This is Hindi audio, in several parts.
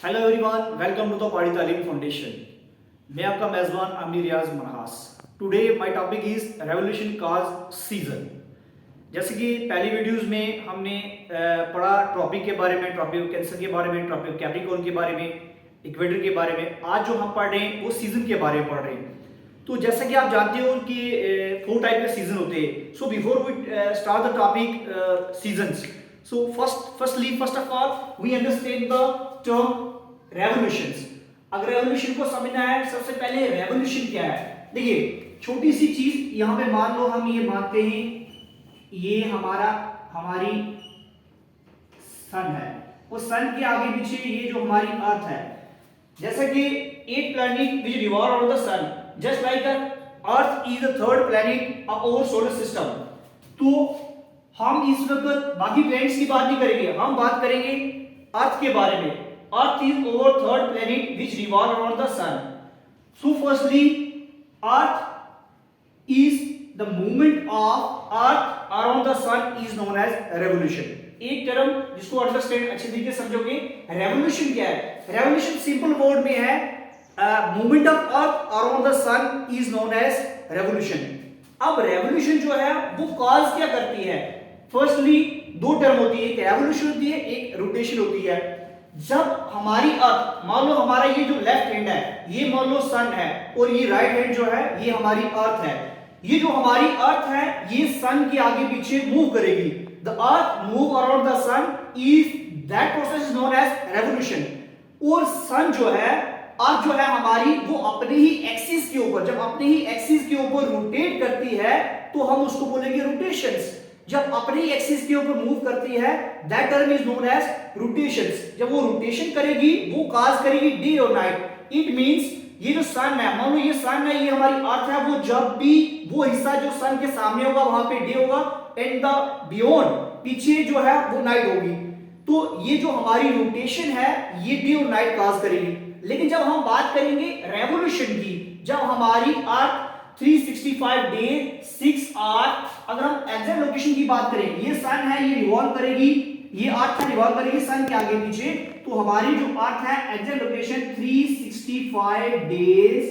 Hello everyone, welcome to the Pahari Talim foundation. मैं आपका मेज़बान Aamir Riyaz Manhas. Today my topic is revolution cause season. जैसे कि पहली वीडियोस में हमने पढ़ा ट्रॉपिक के बारे में, ट्रॉपिक कैंसर के बारे में, ट्रॉपिक कैप्रिकॉर्न के बारे में, इक्वेटर के बारे में। आज जो हम पढ़ रहे हैं वो सीजन के बारे में पढ़ रहे हैं। तो जैसा कि आप जानते हो कि 4 टाइप के सीजन होते हैं। So before we start the topic seasons, so first of all we understand the term revolutions। अगर रेवोल्यूशन को समझना है, सबसे पहले रेवोल्यूशन क्या है। देखिए, छोटी सी चीज यहाँ पे मान लो, हम ये मानते हैं ये हमारी सन है, वो सन के आगे पीछे ये जो हमारी अर्थ है। जैसा कि 8 planet which revolve around the sun, just like the earth is the third planet of our solar system। तो हम इस वक्त बाकी प्लैनेट्स की बात नहीं करेंगे, हम बात करेंगे अर्थ के बारे में। Earth is over third planet which revolve around the sun. So firstly, earth is the movement of earth around the sun is known as revolution. एक टर्म जिसको अंडरस्टैंड अच्छे तरीके से समझोगे, रेवोल्यूशन क्या है। रेवोल्यूशन सिंपल वर्ड में है movement of earth around the sun is known as revolution. अब रेवोल्यूशन जो है वो कॉज क्या करती है। फर्स्टली दो टर्म होती है, एक रेवोल्यूशन होती है, एक रोटेशन होती है। जब हमारी अर्थ, मान लो हमारा ये जो लेफ्ट हैंड है ये मान लो सन है, और ये राइट हैंड जो है ये हमारी अर्थ है। ये जो हमारी अर्थ है ये सन के आगे पीछे मूव करेगी। The earth move around the sun is that process is known as revolution. और सन जो है, अर्थ जो है हमारी, वो अपने ही एक्सिस के ऊपर, जब अपने ही एक्सिस के ऊपर रोटेट करती है तो हम उसको बोलेंगे रोटेशंस। जब अपने एक्सिस के ऊपर मूव करती है that term is known as rotations. जब वो रोटेशन करेगी वो काज करेगी डे और नाइट। इट मींस ये जो सन है, मान लो ये सन है, ये हमारी अर्थ है, वो जब भी वो हिस्सा जो सन के सामने होगा वहां पे डे होगा, एंड द बियॉन्ड पीछे जो है वो नाइट होगी। तो ये जो हमारी रोटेशन है ये डे और नाइट काज करेगी। लेकिन जब हम बात करेंगे रेवोल्यूशन की, जब हमारी अर्थ 365 डे 6 आवर, अगर हम एग्जैक्ट लोकेशन की बात करें, ये सन है, ये रिवॉल्व करेगी, ये अर्थ है रिवॉल्व करेगी सन के आगे पीछे, तो हमारी जो अर्थ है exact location 365 days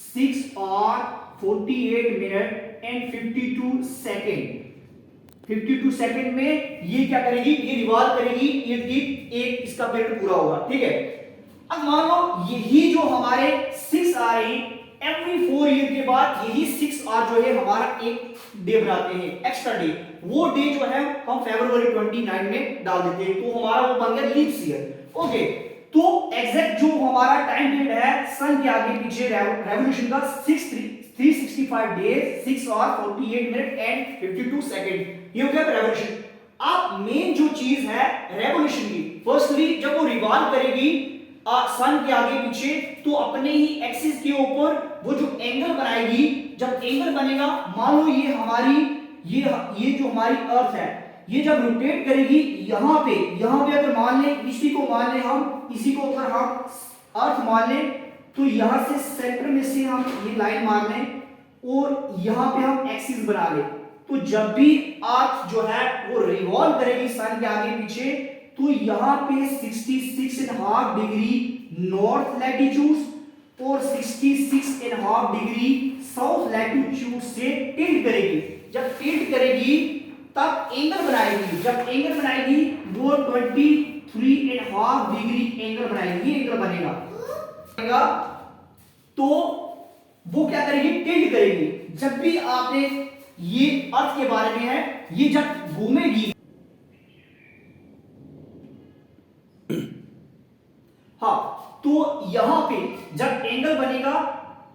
6 hour 48 minute and 52 second. 52 second में ये क्या करेगी, ये रिवॉल्व करेगी, एक इसका पीरियड पूरा होगा। ठीक है, अब मान लो यही जो हमारे 6 आवर है, एवरी 4 ईयर के बाद यही 6 आवर जो है हमारा एक डे बनाते हैं, एक्स्ट्रा डे। वो डे जो है हम फरवरी 29 में डाल देते हैं, तो हमारा वो बन गया लीप ईयर। ओके, तो एग्जैक्ट जो हमारा टाइम पीरियड है सन के आगे पीछे रेवोल्यूशन का 365 days 6 hour 48 minute and 52 second, ये हो गया रेवोल्यूशन। अब मेन जो चीज है रेवोल्यूशन की, फर्स्टली जब वो रिवॉल्व करेगी सन के आगे पीछे, तो अपने ही एक्सिस के ऊपर वो जो एंगल बनाएगी, जब एंगल बनेगा, मान लो ये हमारी ये जो हमारी अर्थ है, ये जब रोटेट करेगी यहाँ पे अगर मान ले, इसी को मान ले हम, इसी को अगर हम अर्थ मान ले, तो यहाँ से सेंटर में से हम ये लाइन मान लें और यहाँ पे हम एक्सिस बना ले, तो जब भी अर्थ जो है वो रिवॉल्व करेगी सन के आगे पीछे, तो यहाँ पे 66.5 डिग्री नॉर्थ लैटिट्यूड और 66.5 डिग्री साउथ लैटिट्यूड से टिल्ट करेगी। जब टिल्ट करेगी तब एंगल बनाएगी, जब एंगल बनाएगी वो 23.5 डिग्री एंगल बनाएगी, ये एंगल बनेगा। तो वो क्या करेगी, टिल्ट करेगी। जब भी आपने ये अर्थ के बारे में है, ये जब घूमेगी, हाँ, तो यहां पे जब एंगल बनेगा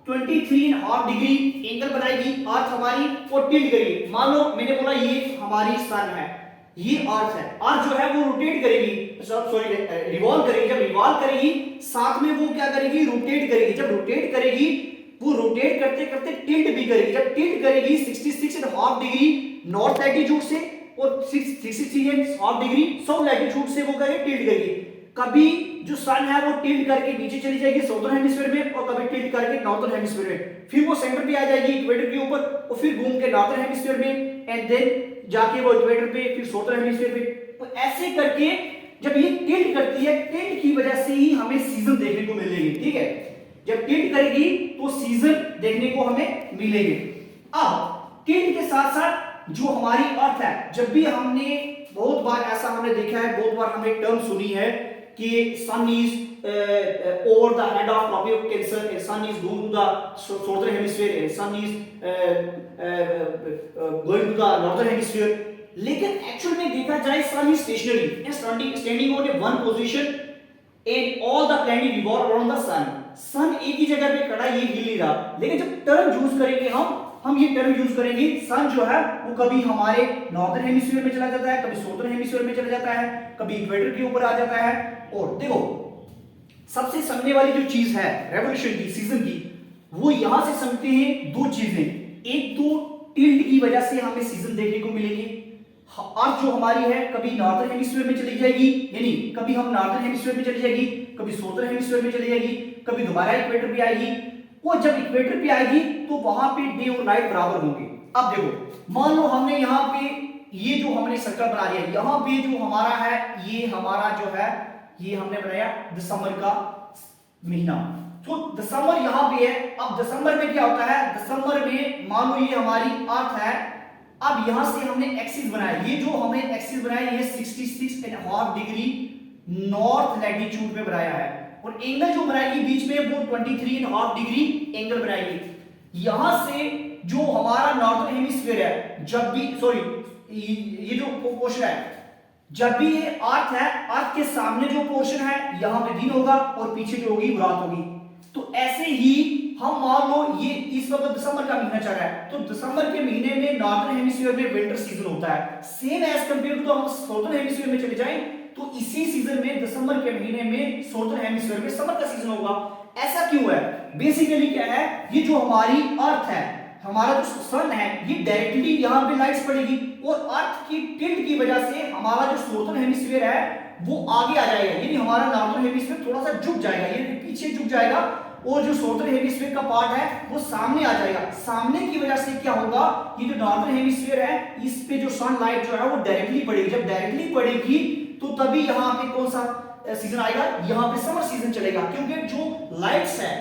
23.5 डिग्री एंगल बनाएगी अर्थ हमारी और टिल्ट करेगी। मान लो मैंने बोला ये हमारी सन है, ये अर्थ है, अर्थ जो है वो रोटेट करेगी, सॉरी रिवॉल्व करेगी। जब रिवॉल्व करेगी साथ में वो क्या करेगी, रोटेट करेगी। जब रोटेट करेगी वो रोटेट करते करते टिल्ट भी करेगी। जब टिल्ट करेगी 66.5 डिग्री नॉर्थ लैटिट्यूड से और 63.5 डिग्री साउथ लैटिट्यूड से वो करेगी, टिल्ट करेगी। कभी जो सन है वो टिल्ट करके नीचे चली जाएगी साउथर्न हेमिस्फीयर में, और कभी टिल्ट करके नॉर्थर्न हेमिस्फीयर में, फिर वो सेंटर पे आ जाएगी इक्वेटर के ऊपर, और फिर घूम के नॉर्थर्न हेमिस्फीयर में, एंड देन जाके वो इक्वेटर पे, फिर साउथर्न हेमिस्फीयर पे। तो ऐसे करके जब ये टिल्ट करती है, टिल्ट की वजह से ही हम जब टिल्ट करेगी तो सीजन देखने को हमें मिलेंगे। अब टिल्ट के साथ साथ जो हमारी अर्थ है, जब भी हमने बहुत बार ऐसा हमने देखा है, बहुत बार हमने टर्म सुनी है कि सन is over the head of tropic of Cancer, a sun is going to the southern hemisphere, a sun is going to the northern hemisphere। लेकिन एक्चुअल में देखा जाए sun is stationary, standing on a one position and all the planet revolve around the sun. Sun एक ही जगह पे खड़ा, ये हिल नहीं रहा। लेकिन जब टर्म यूज करेंगे हम ये टर्म यूज करेंगे, सन जो है वो कभी हमारे नॉर्दर्न हेमिस्फीयर में चला जाता है, कभी साउथर्न हेमिस्फीयर में चला जाता है, कभी इक्वेटर के ऊपर आ जाता है। और देखो सबसे समझने वाली जो चीज है रेवोल्यूशन की, सीजन की, वो यहां से समझते हैं दो चीजें। एक तो टिल्ट की वजह से हमें सीजन देखने को मिलेंगे। अर्थ जो हमारी है कभी नॉर्दर्न हेमिस्फीयर में चली जाएगी, यानी कभी हम नॉर्दर्न हेमिस्फीयर में चली जाएगी, कभी साउथर्न हेमिस्फीयर में चली जाएगी, कभी दोबारा इक्वेटर पे आएगी। वो जब इक्वेटर पे आएगी तो वहां पे डे और नाइट बराबर होंगे। अब देखो मान लो हमने यहाँ पे ये जो हमने सर्कल बना लिया, यहाँ पे जो हमारा है, ये हमारा जो है ये हमने बनाया दिसंबर का महीना। तो दिसंबर यहाँ पे है। अब दिसंबर में क्या होता है, दिसंबर में मान लो ये हमारी अर्थ है। अब यहां से हमने एक्सिस बनाया, ये जो हमने एक्सिस बनाया ये 66.5 डिग्री नॉर्थ लैटिट्यूड में बनाया है, और एंगल जो बनाएगी बीच में वो 23.5 डिग्री एंगल बनाएगी। यहां से जो हमारा नॉर्दर्न हेमिस्फीयर है, जब भी ये जो पोर्शन है, जब भी ये अर्थ है, अर्थ के सामने जो पोर्शन है यहां पे दिन होगा और पीछे जो होगी वो रात होगी। तो ऐसे ही हम मान लो ये इस वक्त दिसंबर का महीना चल रहा है, तो दिसंबर के महीने में नॉर्दर्न हेमिस्फीयर में विंटर सीजन होता है। सेम एज कंपेयर टू हम साउथर्न हेमिस्फीयर में चले जाएं तो इसी सीजन में दिसंबर के महीने में साउथर्न हेमिस्फीयर में समर का सीजन होगा। ऐसा क्यों है? बेसिकली क्या है, ये जो हमारी अर्थ है, हमारा जो सन है, ये डायरेक्टली यहां पे लाइट्स पड़ेगी, और अर्थ की टिल्ट की वजह से हमारा जो साउथर्न हेमिस्फीयर है वो आगे आ जाएगा, यानी हमारा नॉर्दर्न हेमिस्फीयर थोड़ा सा झुक जाएगा, ये पीछे झुक जाएगा, और जो साउथर्न हेमिस्फीयर का पार्ट है वो सामने आ जाएगा। सामने की वजह से क्या होगा, ये जो नॉर्दर्न हेमिस्फीयर है इस पे जो सनलाइट जो है वो डायरेक्टली पड़ेगी। जब डायरेक्टली पड़ेगी तो तभी यहाँ पे कौन सा सीजन आएगा, यहाँ पे समर सीजन चलेगा, क्योंकि जो लाइट्स है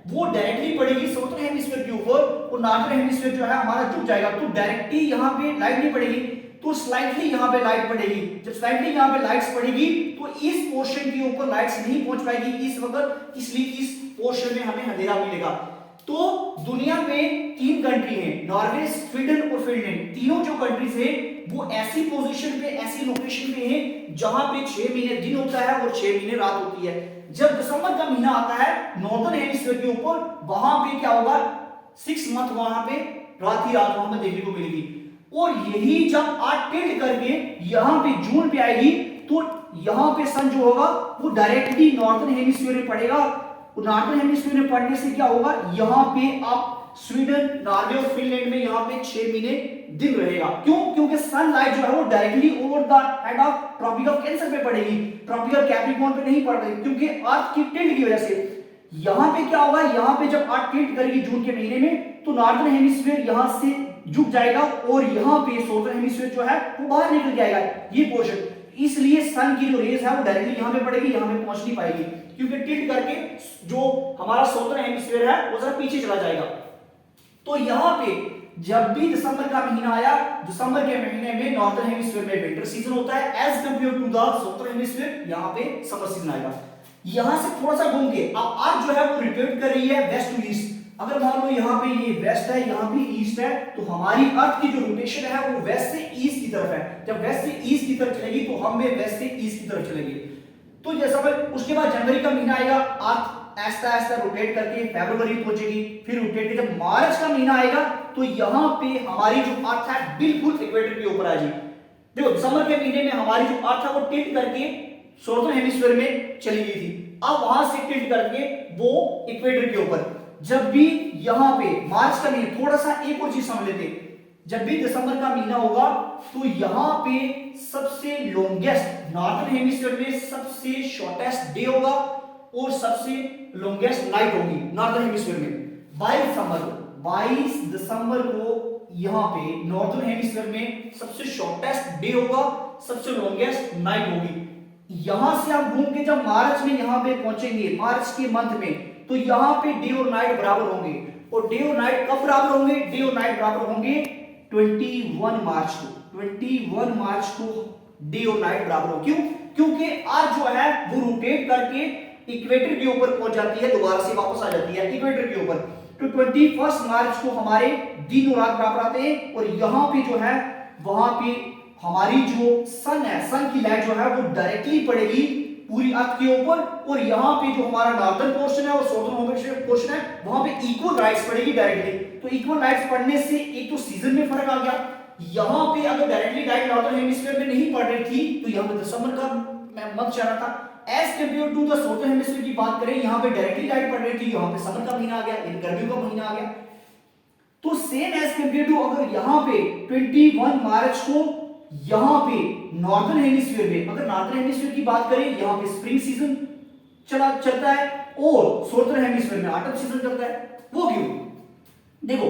वो डायरेक्टली पड़ेगी साउथर्न हेमिस्फीयर के ऊपर, और नॉर्दर्न हेमिस्फीयर जो है हमारा झुक जाएगा। तो डायरेक्टली यहाँ पे लाइट नहीं पड़ेगी, तो स्लाइटली यहाँ पे लाइट पड़ेगी। जब स्लाइटली यहाँ पे लाइट्स पड़ेगी तो इस पोर्शन के ऊपर लाइट्स नहीं पहुंच पाएगी इस वक्त, इसलिए इस पोर्शन में हमें अंधेरा मिलेगा। तो दुनिया में 3 कंट्री हैं, नॉर्वे, स्वीडन और फिनलैंड। तीनों जो कंट्रीज हैं वो ऐसी पोजीशन पे, ऐसी लोकेशन पे हैं जहां पे 6 महीने दिन होता है और 6 महीने रात होती है। जब दिसंबर का महीना आता है नॉर्दर्न हेमिस्फीयर के ऊपर, वहां पे क्या होगा, 6 मंथ वहां पे रात ही रात वहां पे देखने को मिलेगी। और यही जब आज टिल्ट करके यहां पे जून पे आएगी तो यहां पे सन जो होगा वो डायरेक्टली नॉर्दर्न हेमिस्फीयर में पड़ेगा। नॉर्दर्न हेमिस्फीयर में पड़ने से क्या होगा, यहां पे आप स्वीडन, नॉर्वे और फिनलैंड में यहां पे 6 महीने दिन रहेगा। क्यों? क्योंकि सनलाइट जो है वो directly over the head of tropic of cancer पे पड़ेगी, ट्रॉपिकल कैप्रिकॉर्न पे नहीं पड़ रही, क्योंकि अर्थ की टिल्ट की वजह से। यहां पे क्या होगा, यहां पे जब अर्थ टिल्ट करेगी जून के महीने में तो नॉर्दर्न हेमिस्फीयर यहां से झुक जाएगा, और यहां पे साउथर्न हेमिस्फीयर जो है वो बाहर निकल जाएगा ये पोर्शन। इसलिए सन की जो रेज है वो डायरेक्टली यहां पे पड़ेगी, यहां पे पहुंच नहीं पाएगी, क्योंकि टिल्ट करके जो हमारा साउथर्न हेमिस्फीयर है वो जरा पीछे चला जाएगा। तो यहां पे जब भी दिसंबर का महीना आया, दिसंबर के महीने में नॉर्दर्न हेमिस्फीयर में विंटर सीजन होता है as compare to the southern hemisphere, यहां पे समर सीजन आएगा। यहां से थोड़ा सा घूम के अब अर्थ जो है वो रिपेट कर रही है वेस्ट टू ईस्ट। अगर मान लो यहाँ पे ये वेस्ट है, यहाँ पे ईस्ट है, तो हमारी अर्थ की जो रोटेशन है वो वेस्ट से ईस्ट की तरफ है। जब वेस्ट से ईस्ट की तरफ चलेगी तो हम भी वेस्ट से ईस्ट की तरफ चलेंगे। तो जैसा उसके बाद जनवरी का महीना आएगा, अर्थ ऐसा ऐसा रोटेट करके फरवरी पहुंचेगी, फिर रोटेट के जब मार्च का महीना आएगा तो यहाँ पे हमारी जो अर्थ है बिल्कुल इक्वेटर के ऊपर आ जाएगी। देखो दिसंबर के महीने में हमारी जो अर्थ है वो टिल्ट करके साउथर्न हेमिस्फीयर में चली गई थी, अब वहां से टिल्ट करके वो इक्वेटर के ऊपर। जब भी यहां पे मार्च का महीना, थोड़ा सा एक और चीज समझ लेते, जब भी दिसंबर का महीना होगा तो यहां पे सबसे लॉन्गेस्ट, नॉर्दर्न हेमिस्फीयर में सबसे शॉर्टेस्ट डे होगा और सबसे लॉन्गेस्ट नाइट होगी नॉर्दर्न हेमिस्फीयर में। 22 दिसंबर को यहां पे नॉर्दर्न हेमिस्फीयर में सबसे शॉर्टेस्ट डे होगा, सबसे लॉन्गेस्ट नाइट होगी। यहां से आप घूम के जब मार्च में यहां पे पहुंचेंगे, मार्च के मंथ में, तो यहाँ पे डे और नाइट बराबर होंगे, और डे और नाइट कब बराबर होंगे? डे और नाइट बराबर होंगे 21 मार्च को। 21 मार्च को डे और नाइट बराबर हो। क्यों? क्योंकि अर्थ जो है वो रोटेट करके इक्वेटर के ऊपर पहुंच जाती है, दोबारा से वापस आ जाती है इक्वेटर के ऊपर। तो 21 मार्च को हमारे दिन और रात बराबर आते हैं, और यहाँ पे जो है वहां पे हमारी जो सन है, सन की लाइट जो है वो डायरेक्टली पड़ेगी पूरी अर्थ के ऊपर, और यहाँ पे जो हमारा नॉर्दर्न पोर्शन है और साउथर्न पोर्शन है वहां पे इक्वल लाइट्स पड़ेगी डायरेक्टली। तो इक्वल लाइट्स पड़ने से एक तो सीजन में फर्क आ गया। यहाँ पे अगर डायरेक्टली लाइट नॉर्दर्न हेमिस्फीयर में नहीं पड़ रही थी तो यहाँ पे दिसंबर का मंथ चल रहा था। As compare to the southern hemisphere की बात करें, यहाँ पे डायरेक्टली लाइट पड़ रही थी, यहाँ पे समर का महीना आ गया, इन गर्मियों का महीना आ गया। तो सेम एज कंपेयर टू अगर यहाँ पे 21 मार्च को यहाँ पे नॉर्दर्न हेमिस्फीयर में, अगर नॉर्दर्न हेमिस्फीयर की बात करें, यहाँ पे स्प्रिंग सीजन चलता है और साउथर्न हेमिस्फीयर में ऑटम सीजन चलता है। वो क्यों? देखो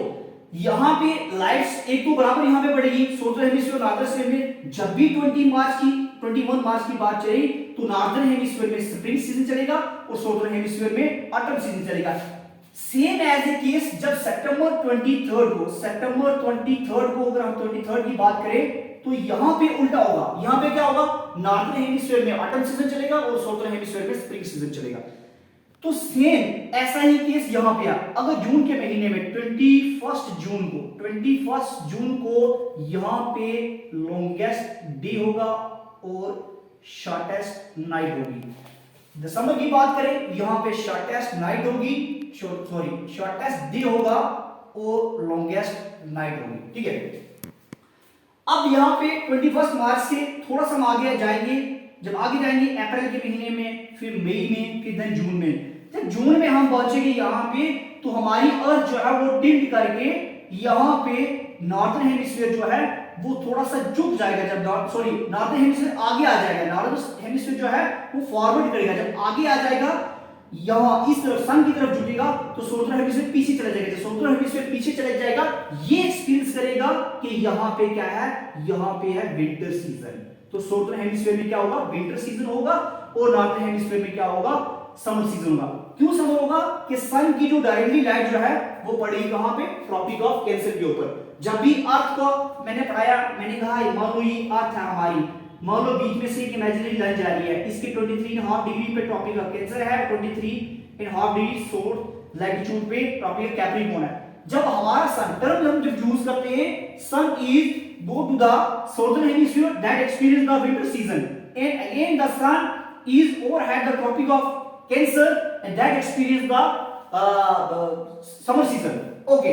यहाँ पे लाइट्स एक तो बराबर यहाँ पे पड़ेगी साउथर्न हेमिस्फीयर नॉर्दर्न हेमिस्फीयर में। जब भी 21 मार्च की बात चली तो नॉर्दर्न हेमिस्फीयर में स्प्रिंग सीजन चलेगा और साउथर्न हेमिस्फीयर में ऑटम सीजन चलेगा। सेम एज ए केस जब सितंबर 23 को अगर हम 23 की बात करें तो यहां पे उल्टा होगा। यहां पे क्या होगा? नॉर्दर्न हेमिस्फीयर में ऑटम सीजन चलेगा और साउथर्न हेमिस्फीयर में स्प्रिंग सीजन चलेगा। तो सेम ऐसा ही केस यहां पे अगर जून के महीने में 21 जून को यहां पे लॉन्गेस्ट डे होगा और शॉर्टेस्ट नाइट होगी। दिसंबर की बात करें, यहां पे शॉर्टेस्ट नाइट होगी, शॉर्टेस्ट डे होगा और लॉन्गेस्ट नाइट होगी। ठीक है, अब यहां पे 21 मार्च से थोड़ा सा हम आगे जाएंगे। जब आगे जाएंगे अप्रैल के महीने में, फिर मई में, फिर देन जून में। जब जून में हम पहुंचेंगे यहां पे तो हमारी अर्थ जो है वो टिल्ट करके यहां पे नॉर्दर्न हेमिस्फीयर जो है वो थोड़ा सा झुक जाएगा। जब नॉर्दर्न हेमिस्फीयर आगे आ जाएगा, नॉर्दर्न हेमिस्फीयर जो है वो फॉरवर्ड करेगा। जब आगे आ जाएगा यहां इस तरफ सन की तरफ झुकेगा तो साउथर्न हेमिस्फीयर पीछे चला जाएगा। जब साउथर्न हेमिस्फीयर पीछे चला जाएगा ये एक्सपीरियंस करेगा कि यहां पे क्या है, यहां पे है विंटर सीजन। तो साउथर्न हेमिस्फीयर में क्या होगा? विंटर सीजन होगा, और नॉर्दर्न हेमिस्फीयर में क्या होगा? समर सीजन होगा। क्यों समर होगा? कि सन की जो डायरेक्टली लाइट जो है वो पड़ेगी कहां पे? ट्रॉपिक ऑफ कैंसर के ऊपर। जब भी अर्थ को मैंने पढ़ाया, मैंने कहा मान लो ये अर्थ है हमारी, मान लो बीच में से एक इमेजिनरी लाइन जा रही है, इसके 23.5 डिग्री पे ट्रॉपिक ऑफ कैंसर है, 23.5 डिग्री साउथ लैटिट्यूड पे ट्रॉपिक ऑफ कैप्रिकॉर्न है। जब हमारा सन टर्म हम जब यूज करते हैं, sun is go to the southern hemisphere that experience the winter season, and again the sun is overhead the tropic of cancer and that experience the summer season. Okay,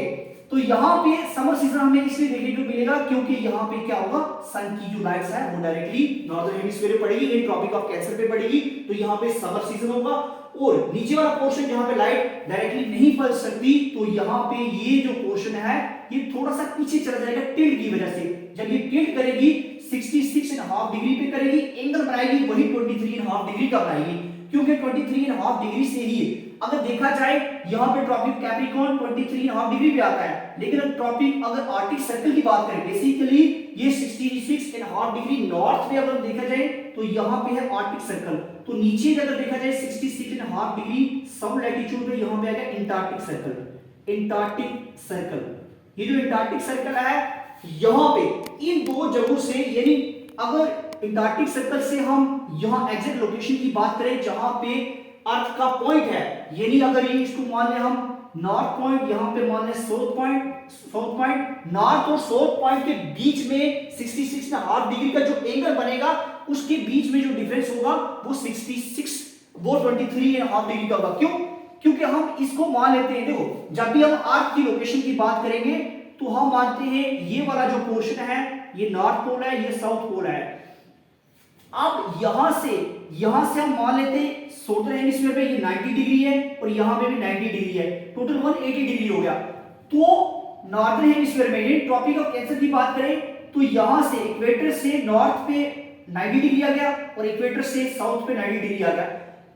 तो यहाँ पे समर सीजन हमें इसलिए देखने को मिलेगा क्योंकि यहाँ पे क्या होगा? सन की जो लाइट्स है वो डायरेक्टली नॉर्दर्न हेमिस्फीयर पे पड़ेगी, इन ट्रॉपिक ऑफ कैंसर पे पड़ेगी, तो यहाँ पे समर सीजन होगा। और नीचे वाला पोर्शन जहाँ पे लाइट डायरेक्टली नहीं पड़ सकती, तो यहाँ पे ये जो पोर्शन है ये थोड़ा सा पीछे चला जाएगा टिल्ट की वजह से। जब ये टिल्ट करेगी 66.5 डिग्री पे करेगी, एंगल बनाएगी वही 23.5 डिग्री का बनाएगी, क्योंकि 23.5 डिग्री से ही अगर देखा जाए यहाँ पे ट्रॉपिक कैप्रिकॉर्न 23.5 डिग्री पे आता है, लेकिन ट्रॉपिक अगर आर्कटिक सर्कल की बात करें, बेसिकली ये 66.5 डिग्री नॉर्थ पे अगर देखा जाए तो यहाँ पे है आर्कटिक सर्कल। तो नीचे अगर देखा जाए 66.5 डिग्री साउथ लैटिट्यूड पे यहाँ पे आएगा एंटार्क्टिक सर्कल। एंटार्क्टिक सर्कल, ये जो एंटार्क्टिक सर्कल है यहाँ पे इन दो जगहों से, यानी अगर एंटार्क्टिक सर्कल से हम यहाँ एग्जैक्ट लोकेशन की बात करें जहां पे अर्थ का पॉइंट है, यानी अगर ये इसको मान लें हम नॉर्थ पॉइंट, यहाँ पे मान लें साउथ पॉइंट, नॉर्थ और साउथ पॉइंट के बीच में 66.5 डिग्री का जो एंगल बनेगा उसके बीच में जो डिफरेंस होगा वो 23.5 डिग्री का होगा। क्यों? क्योंकि हम इसको मान लेते हैं, देखो जब भी हम अर्थ की लोकेशन की बात करेंगे तो हम मानते हैं ये वाला जो पोर्शन है ये नॉर्थ पोल है, ये साउथ पोल है। अब यहां से हम मान लेते हैं साउथर्न हेमिस्फीयर पे ये 90 डिग्री है और यहां पे भी 90 डिग्री है, टोटल 180 डिग्री हो गया। तो नॉर्दर्न हेमिस्फीयर में ये ट्रॉपिक ऑफ कैंसर की बात करें तो यहां से इक्वेटर से नॉर्थ पे 90 डिग्री आ गया और इक्वेटर से साउथ पे 90 डिग्री आ गया।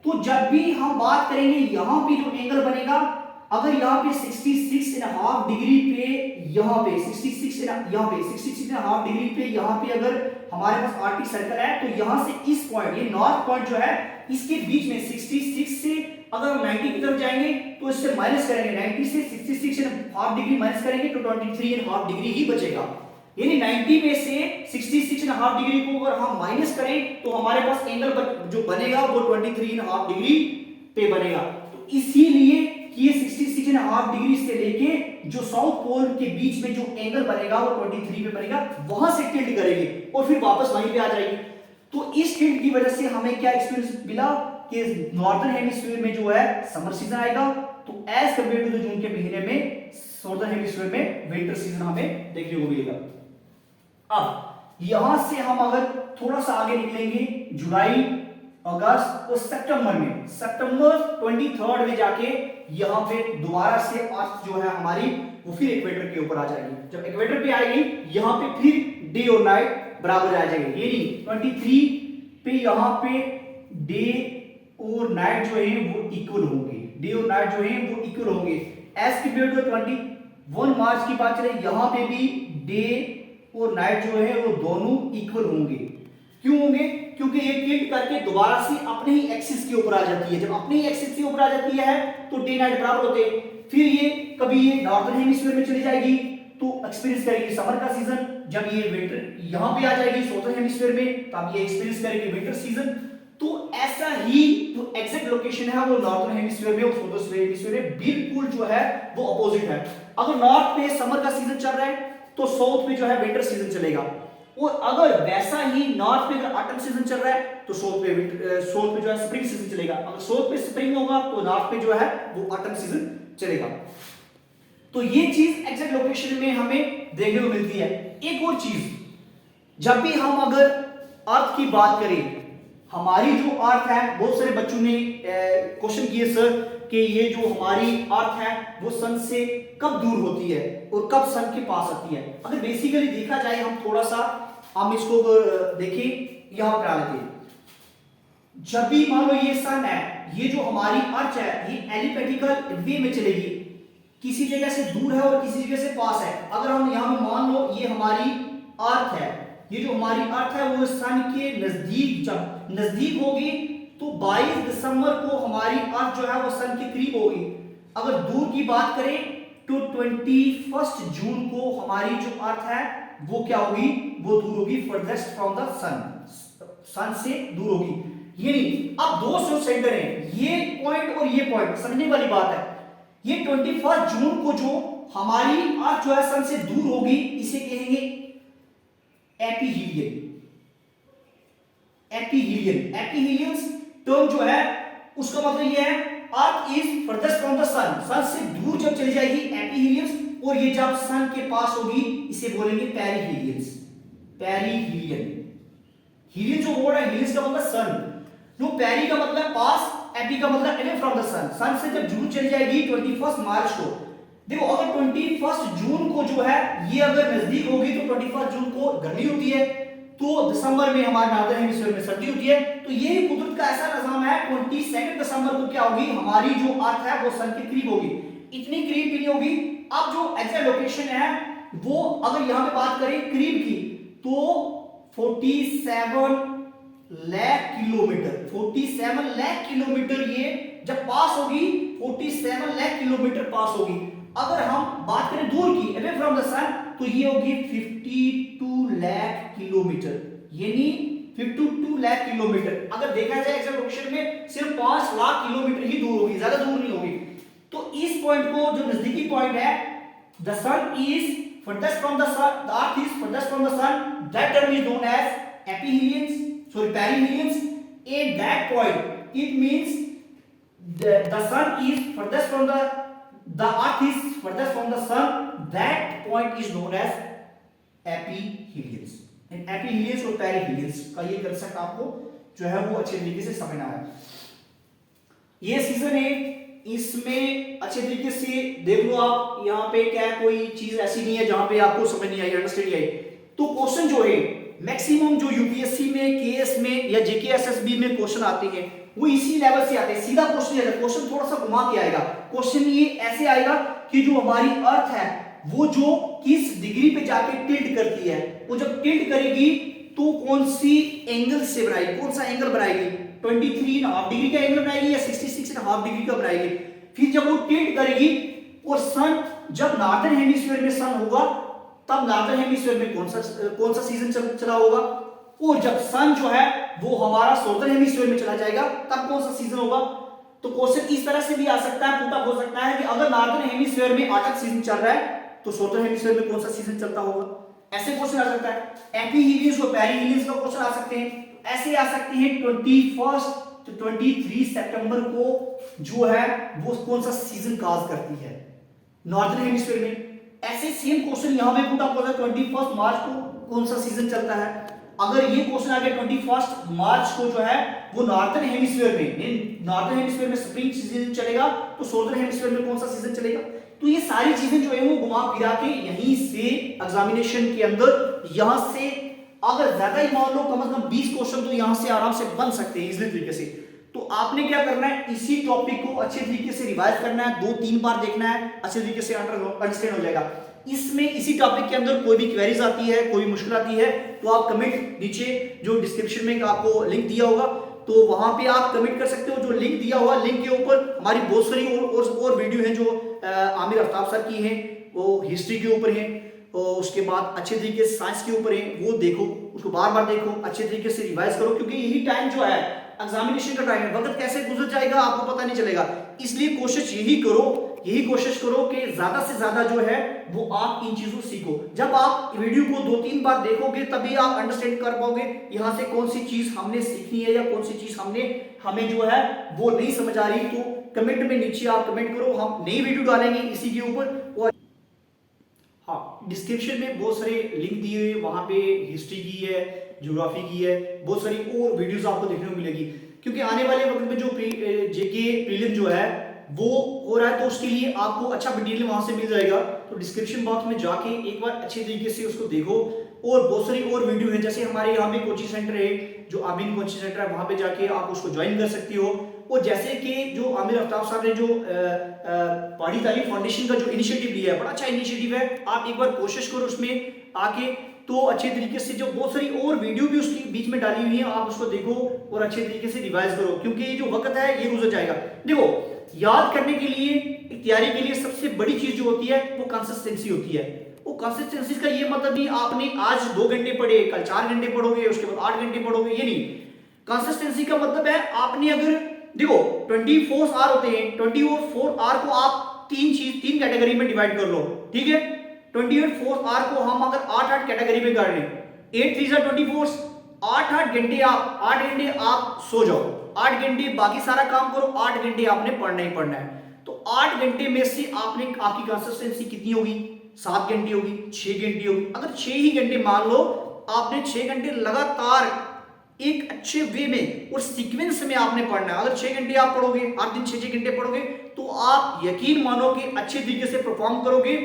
तो जब भी हम बात करेंगे यहां पे जो एंगल बनेगा, अगर यहाँ पे 66.5 डिग्री पे यहाँ पे 66.5 डिग्री पे यहाँ पे अगर हमारे पास आर्टिक सर्कल है, तो यहां से इस पॉइंट, ये नॉर्थ पॉइंट जो है, इसके बीच में 66 से अगर हम 90 की तरफ जाएंगे तो इससे माइनस करेंगे, 90 से 66 एंड हाफ डिग्री माइनस करेंगे तो 23 एंड हाफ डिग्री ही बचेगा। यानी 90 में से 66 एंड हाफ डिग्री को अगर हम माइनस करें तो हमारे पास एंगल जो बनेगा वो 23 एंड हाफ डिग्री पे बनेगा। तो इसीलिए ये 66 एंड हाफ डिग्री से लेके जो साउथ पोल के बीच में जो एंगल बनेगा वो 23 पे बनेगा, वहां से टिल्ट करेंगे और फिर वापस वहीं पे आ जाएगी। तो इस टिल्ट की वजह से हमें क्या एक्सपीरियंस मिला कि नॉर्दर्न हेमिस्फीयर में जो है समर सीजन आएगा, तो as compare to the June के महीने में सॉर्दर्न हेमिस्फीयर में विंटर सीजन हमें देखने को मिलेगा। अब यहां से हम अगर थोड़ा सा आगे निकलेंगे, जुलाई, अगस्त और सितंबर में, सितंबर 23 में जाके यहां पे दोबारा से अर्थ जो है हमारी वो फिर इक्वेटर के ऊपर आ जाएगी। जब इक्वेटर पे आएगी यहां पे फिर डे और नाइट बराबर आ जाएंगे, यानी 23 पे यहां पे डे और नाइट जो है वो इक्वल होंगे, डे और नाइट जो है वो इक्वल होंगे। एज कंपेयर टू 21 मार्च की बात चले, यहां पे भी डे और नाइट जो है वो दोनों इक्वल होंगे। क्यों होंगे? क्योंकि ये टिल्ट करके दोबारा से अपने ही एक्सिस के ऊपर आ जाती है। जब अपने ही एक्सिस के ऊपर आ जाती है तो डे नाइट बराबर होते हैं। फिर ये कभी ये नॉर्दर्न हेमिस्फीयर में चली जाएगी तो एक्सपीरियंस करेगी समर का सीजन, जब ये विंटर यहां पे आ जाएगी सॉर्दर्न हेमिस्फीयर में तब ये एक्सपीरियंस करेगी विंटर सीजन। तो ऐसा ही जो एग्जैक्ट लोकेशन है वो नॉर्दर्न हेमिस्फीयर में और सॉर्दर्न हेमिस्फीयर में बिल्कुल जो है वो अपोजिट है। अगर नॉर्थ पे समर का सीजन चल रहा है तो साउथ में जो है विंटर सीजन चलेगा, और अगर वैसा ही नॉर्थ में अगर ऑटम सीजन चल रहा है तो साउथ पे जो है स्प्रिंग सीजन चलेगा। अगर साउथ पे स्प्रिंग होगा तो नॉर्थ पे जो है वो ऑटम सीजन चलेगा। तो ये चीज एग्जैक्ट लोकेशन में हमें देखने को मिलती है। एक और चीज, जब भी हम अगर अर्थ की बात करें, हमारी जो अर्थ है, बहुत सारे बच्चों ने क्वेश्चन किए सर कि ये जो हमारी अर्थ है वो सन से कब दूर होती है और कब सन के पास आती है। अगर बेसिकली देखा जाए, हम थोड़ा सा हम इसको देखें, यहां पर आ लेते हैं। जब भी मान लो ये सन है, ये जो हमारी अर्थ है ये एलिप्टिकल वे में चलेगी, किसी जगह से दूर है और किसी जगह से पास है। अगर हम यहां में मान लो ये हमारी अर्थ है, ये जो हमारी अर्थ है वो सन के नजदीक, जब नजदीक होगी तो 22 दिसंबर को हमारी अर्थ जो है वो सन के करीब होगी। अगर दूर की बात करें तो 21 जून को हमारी जो अर्थ है वो क्या होगी, वो दूर होगी farthest from the sun, sun से दूर होगी। यानी अब दो सोर्स सेंटर हैं, ये पॉइंट और ये पॉइंट, समझने वाली बात है। ये 21 जून को जो हमारी अर्थ जो है सन से दूर होगी इसे कहेंगे एपीहीलियन। एपीहीलियन, एपीहीलियंस टर्म जो है उसका मतलब ये है earth is farthest from the sun, sun से दूर जब चली जाएगी एपीहीलियंस, और ये जब सन के पास होगी इसे बोलेंगे पेरीहीलियंस। पेरीहीलियन, हीलियन जो वर्ड है, हीलियंस का मतलब सन, नो पेरी का मतलब पास, एपी का मतलब away from the sun. Sun से जब दूर चली जाएगी 21 मार्च को, देखो अगर 21 जून को जो है ये अगर नजदीक होगी तो 21 जून को गर्मी होती है, तो दिसंबर में हमारे नॉर्दर्न हेमिस्फीयर में सर्दी होती है। तो ये कुदरत का ऐसा निजाम है, 22 दिसंबर को क्या होगी, हमारी जो अर्थ है वो सन के करीब होगी, इतनी करीब भी नहीं होगी। अब जो एग्जैक्ट लोकेशन है वो अगर यहां पे बात करें करीब की तो 47 लाख किलोमीटर, 47 लाख किलोमीटर ये जब पास होगी, 47 लाख किलोमीटर पास होगी। अगर हम बात करें दूर की, अवे फ्रॉम द सन, तो ये होगी 52 लाख किलोमीटर, यानी 52 लाख किलोमीटर। अगर देखा जाए एग्जैक्ट लोकेशन में सिर्फ 5 लाख किलोमीटर ही दूर होगी, ज्यादा दूर नहीं होगी। तो इस पॉइंट को जो नजदीकी पॉइंट है, the sun is farthest from the sun, the earth is farthest from the sun, that term is known as aphelions, sorry perihelions. At that point it means the sun is furthest from the earth is furthest from the sun, that point is known as एपीहीलियंस। एपीहीलियंस और पेरीहीलियंस का ये कंसेप्ट आपको जो है वो अच्छे तरीके से समझना है। ये सीजन है, इसमें अच्छे तरीके से देख लो आप, यहाँ पे क्या कोई चीज ऐसी नहीं है जहां पे आपको समझ नहीं आई, अंडरस्टैंड आई। तो क्वेश्चन जो है मैक्सिमम जो यूपीएससी में, केएस में या जेकेएसएसबी में क्वेश्चन आते हैं वो इसी लेवल से आते हैं। सीधा क्वेश्चन नहीं आएगा, क्वेश्चन थोड़ा सा घुमा के आएगा। क्वेश्चन ये ऐसे आएगा कि जो हमारी अर्थ है वो जो किस डिग्री पे जाके टिल्ट करती है, वो जब टिल्ट करेगी तो कौन सी एंगल से बनाएगी, कौन सा एंगल बनाएगी, 23.5 डिग्री का एंगल बनाएगी या 66.5 डिग्री का बनाएगी। फिर जब वो टिल्ट करेगी और सन जब नॉर्दर्न हेमिस्फीयर में सन होगा तब नॉर्दर्न हेमिस्फीयर में कौन सा सीजन चला होगा, और जब सन जो है वो हमारा साउदर्न हेमिस्फीयर में चला जाएगा तब कौन सा सीजन होगा। तो क्वेश्चन इस तरह से भी आ सकता है, पुट अप हो सकता है कि अगर नॉर्दर्न हेमिस्फीयर में ऑटम सीजन चल रहा है तो साउदर्न हेमिस्फीयर में कौन सा सीजन चलता होगा, ऐसे क्वेश्चन आ सकता है। एपीहीलियंस और पेरीहीलियंस का क्वेश्चन आ सकते हैं, ऐसे आ सकते हैं 21 to 23 सितंबर को जो है वो कौन सा सीजन काज करती है नॉर्दर्न हेमिस्फीयर में। ऐसे सेम क्वेश्चन यहां पे पुट अप होता है 21 मार्च को कौन सा सीजन चलता है। अगर ये क्वेश्चन आ गया 21 मार्च को जो है वो नॉर्दर्न हेमिस्फीयर में, नॉर्दर्न हेमिस्फीयर में स्प्रिंग सीजन चलेगा तो साउदर्न हेमिस्फीयर में कौन सा सीजन चलेगा। तो ये सारी चीजें जो है वो घुमा फिरा के यहीं से एग्जामिनेशन के अंदर यहां से अगर ज्यादा ही मान लो कम से कम 20 क्वेश्चन तो यहां से आराम से बन सकते हैं इजीली तरीके से। तो आपने क्या करना है, इसी टॉपिक को अच्छे तरीके से रिवाइज करना है, 2-3 बार देखना है, अच्छे तरीके से अंडरस्टैंड हो जाएगा। इसमें इसी टॉपिक के अंदर कोई भी क्वेरीज आती है, कोई मुश्किल आती है तो आप कमेंट नीचे जो डिस्क्रिप्शन में आपको लिंक दिया होगा तो वहां पे आप कमेंट कर सकते हो। जो लिंक दिया हुआ लिंक के ऊपर हमारी बहुत सारी और वीडियो हैं जो आमिर आफ्ताब सर की हैं, वो हिस्ट्री के ऊपर हैं और उसके बाद अच्छे तरीके से साइंस के ऊपर है, वो देखो, उसको बार बार देखो, अच्छे तरीके से रिवाइज करो क्योंकि यही टाइम जो है एग्जामिनेशन का टाइम है, वक्त कैसे गुजर जाएगा आपको पता नहीं चलेगा। इसलिए यही कोशिश करो कि ज्यादा से ज्यादा जो है वो आप इन चीजों सीखो। जब आप वीडियो को 2-3 बार देखोगे तभी आप अंडरस्टैंड कर पाओगे यहां से कौन सी चीज हमने सीखनी है या कौन सी चीज हमें जो है वो नहीं समझ आ रही। तो कमेंट में नीचे आप कमेंट करो, हम नई वीडियो डालेंगे इसी के ऊपर। और हाँ, डिस्क्रिप्शन में बहुत सारे लिंक दिए हुए, वहां पे हिस्ट्री की है, ज्योग्राफी की है, बहुत सारी और वीडियोस आपको देखने को मिलेगी क्योंकि आने वाले वक्त में जो जेके प्रीलिम जो है वो हो रहा है तो उसके लिए आपको अच्छा मटेरियल वहां से मिल जाएगा। तो डिस्क्रिप्शन बॉक्स में जाके एक बार अच्छे तरीके से उसको देखो और बहुत सारी और वीडियो है, जैसे हमारे यहाँ पे कोचिंग सेंटर है जो आमिर कोचिंग सेंटर है, वहां पे जाके आप उसको ज्वाइन कर सकते हो। और जैसे कि जो आमिर आफ्ताब साहब ने जो पहाड़ी तालीम फाउंडेशन का जो इनिशिएटिव लिया है, बड़ा अच्छा इनिशिएटिव है, आप एक बार कोशिश करो उसमें आके तो अच्छे तरीके से। जो बहुत सारी और वीडियो भी उसके बीच में डाली हुई है, आप उसको देखो और अच्छे तरीके से रिवाइज करो क्योंकि ये जो वक्त है ये गुजर जाएगा। देखो, याद करने के लिए, तैयारी के लिए सबसे बड़ी चीज जो होती है वो कंसिस्टेंसी होती है। वो कंसिस्टेंसी का ये मतलब नहीं आपने आज 2 घंटे पढ़े, कल 4 घंटे पढ़ोगे, उसके बाद 8 घंटे पढ़ोगे, ये नहीं। कंसिस्टेंसी का मतलब है आपने अगर देखो 24 आवर होते हैं, 24 आवर को आप तीन कैटेगरी में डिवाइड कर लो, ठीक है। 24 आवर को हम अगर 8-8 कैटेगरी में कर लें, 8 3 24, 8 घंटे आप सो जाओ, 8 घंटे बाकी सारा काम करो, 8 घंटे आपने पढ़ना ही पढ़ना है। तो 8 घंटे में से आपकी कंसिस्टेंसी कितनी होगी, 7 घंटे होगी, 6 घंटे होगी। अगर 6 ही घंटे मान लो आपने 6 घंटे लगातार एक अच्छे वे में और सीक्वेंस में आपने पढ़ना है। अगर 6 घंटे आप पढ़ोगे, हर दिन 6 घंटे पढ़ोगे तो आप यकीन मानो कि अच्छे तरीके से परफॉर्म करोगे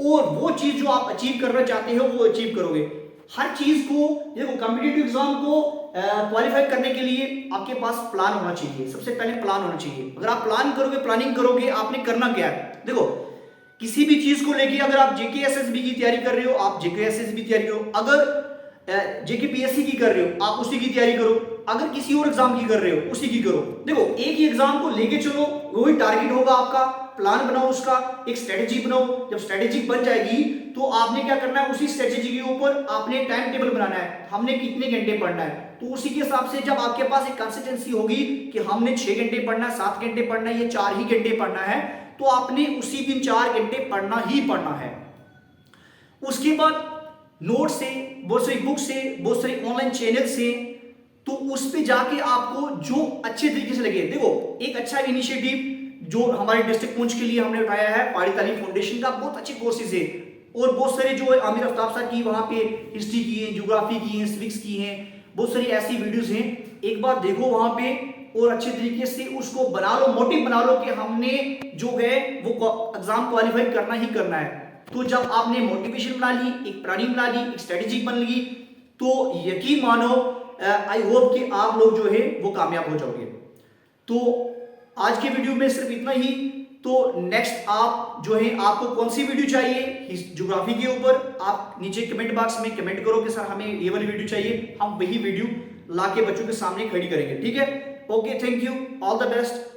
और वो चीज जो आप अचीव करना चाहते हो वो अचीव करोगे। हर चीज को देखो, कॉम्पिटिटिव एग्जाम को क्वालिफाई करने के लिए आपके पास प्लान होना चाहिए, सबसे पहले प्लान होना चाहिए। अगर आप प्लान करोगे, प्लानिंग करोगे, आपने करना क्या है, देखो किसी भी चीज को लेके, अगर आप जेके एसएसबी की तैयारी कर रहे हो, आप जेके एसएसबी की तैयारी करो। अगर जेके पीएससी की कर रहे हो, आप उसी की तैयारी करो। अगर किसी और एग्जाम की कर रहे हो, उसी की करो। देखो, एक ही एग्जाम को लेके चलो, वही टारगेट होगा आपका, प्लान बनाओ उसका, एक स्ट्रेटेजी बनाओ। जब स्ट्रेटेजी बन जाएगी तो आपने क्या करना है, उसी स्ट्रेटेजी के ऊपर आपने टाइम टेबल बनाना है, हमने कितने घंटे पढ़ना है। तो उसी के हिसाब से जब आपके पास एक कंसिस्टेंसी होगी कि हमने 6 घंटे पढ़ना है, 7 घंटे पढ़ना है, या 4 ही घंटे पढ़ना है, तो आपने उसी दिन 4 घंटे पढ़ना ही पढ़ना है। उसके बाद नोट से, बहुत सारी बुक से, बहुत सारी ऑनलाइन चैनल से, तो उस पे जाके आपको जो अच्छे तरीके से लगे। देखो, एक अच्छा इनिशिएटिव जो हमारे डिस्ट्रिक्ट पुंछ के लिए हमने उठाया है, पहाड़ी तालीम फाउंडेशन का, बहुत अच्छे कोर्सेज है और बहुत सारे जो आमिर आफ्ताब साहब की वहां पे हिस्ट्री की है, ज्योग्राफी की है, सिविक्स की है, बहुत सारी ऐसी वीडियोस हैं। एक बार देखो वहां पे और अच्छे तरीके से उसको बना लो, मोटिव बना लो कि हमने जो है वो एग्जाम क्वालिफाई करना ही करना है। तो जब आपने मोटिवेशन बना ली, एक प्लानिंग बना ली, एक स्ट्रेटेजी बन ली, तो यकीन मानो आई होप कि आप लोग जो है वो कामयाब हो जाओगे। तो आज के वीडियो में सिर्फ इतना ही। तो नेक्स्ट आप जो है आपको कौन सी वीडियो चाहिए ज्योग्राफी के ऊपर, आप नीचे कमेंट बॉक्स में कमेंट करो कि सर हमें ये वाली वीडियो चाहिए, हम वही वीडियो लाके बच्चों के सामने खड़ी करेंगे। ठीक है, okay, thank you, all the best.